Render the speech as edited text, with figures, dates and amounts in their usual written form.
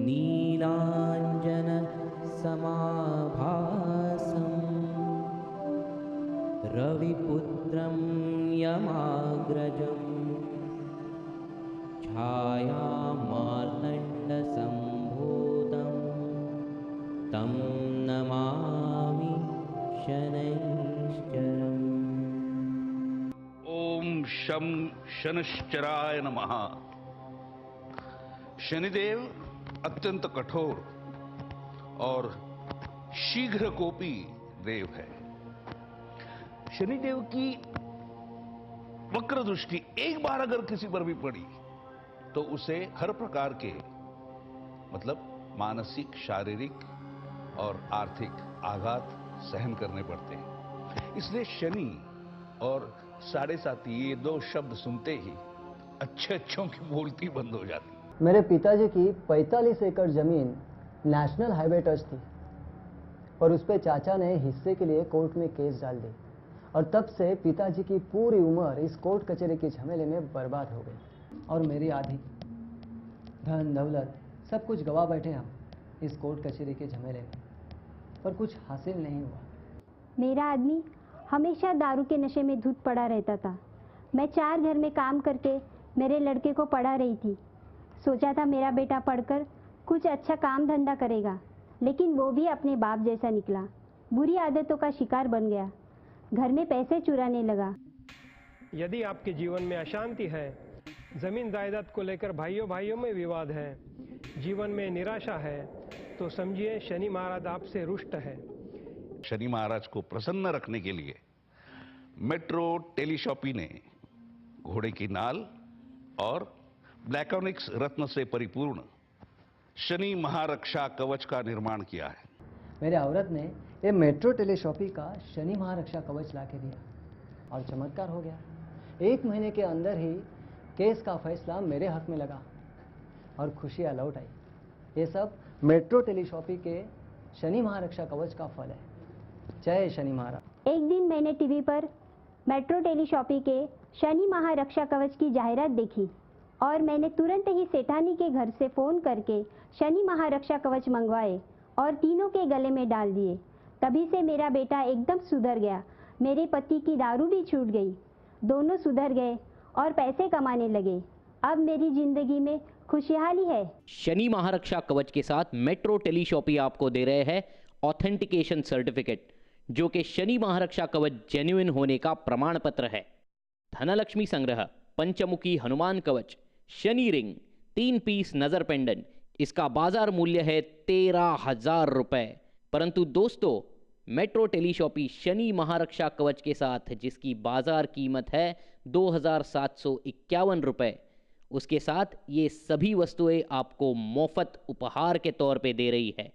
नीलाञ्जनसमाभासम् रविपुत्रं यमाग्रजं छायामार्तण्डसम्भूतं तं नमामि शनैश्चरम्। ओम शं शनिश्चराय नमः। शनिदेव अत्यंत कठोर और शीघ्रकोपी देव है। शनिदेव की वक्र दृष्टि एक बार अगर किसी पर भी पड़ी तो उसे हर प्रकार के मतलब मानसिक, शारीरिक और आर्थिक आघात सहन करने पड़ते हैं। इसलिए शनि और 7.5 ये दो शब्द सुनते ही अच्छों की बोलती बंद हो जाती। मेरे पिताजी की 45 एकड़ जमीन नेशनल हाईवे टच थी और उस पे चाचा ने हिस्से के लिए कोर्ट में केस डाल दी और तब से पिताजी की पूरी उम्र इस कोर्ट कचहरी के झमेले में बर्बाद हो गई और मेरी आधी धन दौलत सब कुछ गवा बैठे हम इस कोर्ट कचहरी के झमेले में, पर कुछ हासिल नहीं हुआ। मेरा आदमी हमेशा दारू के नशे में धुत पड़ा रहता था। मैं 4 घर में काम करके मेरे लड़के को पढ़ा रही थी। सोचा था मेरा बेटा पढ़कर कुछ अच्छा काम धंधा करेगा, लेकिन वो भी अपने बाप जैसा निकला। बुरी आदतों का शिकार बन गया, घर में पैसे चुराने लगा। यदि आपके जीवन में अशांति है, जमीन जायदाद को लेकर भाइयों भाइयों में विवाद है, जीवन में निराशा है, तो समझिए शनि महाराज आपसे रुष्ट है। शनि महाराज को प्रसन्न रखने के लिए मेट्रो टेलीशॉपी ने घोड़े की नाल और ब्लैकोनिक्स रत्न से परिपूर्ण शनि महारक्षा कवच का निर्माण किया है। मेरे औरत ने ये मेट्रो टेलीशॉपी का शनि महारक्षा कवच ला के दिया और चमत्कार हो गया। 1 महीने के अंदर ही केस का फैसला मेरे हक में लगा और खुशियाँ लौट आई। ये सब मेट्रो टेलीशॉपी के शनि महारक्षा कवच का फल है। जय शनि महाराज। एक दिन मैंने टीवी पर मेट्रो टेलीशॉपी के शनि महारक्षा कवच की जाहिरात देखी और मैंने तुरंत ही सेठानी के घर से फ़ोन करके शनि महारक्षा कवच मंगवाए और तीनों के गले में डाल दिए। तभी से मेरा बेटा एकदम सुधर गया। मेरे पति की दारू भी छूट गई, दोनों सुधर गए और पैसे कमाने लगे। अब मेरी जिंदगी में खुशहाली है। शनि महारक्षा कवच के साथ मेट्रो टेलीशॉपी आपको दे रहे हैं ऑथेंटिकेशन सर्टिफिकेट, जो कि शनि महारक्षा कवच जेन्युइन होने का प्रमाण पत्र है। धनलक्ष्मी संग्रह, पंचमुखी हनुमान कवच, शनि रिंग, 3 पीस नजर पेंडेंट, इसका बाजार मूल्य है 13,000 रुपए। परंतु दोस्तों, मेट्रो टेलीशॉपी शनि महारक्षा कवच के साथ जिसकी बाजार कीमत है 2,751 रुपए, उसके साथ ये सभी वस्तुएं आपको मुफ्त उपहार के तौर पे दे रही है।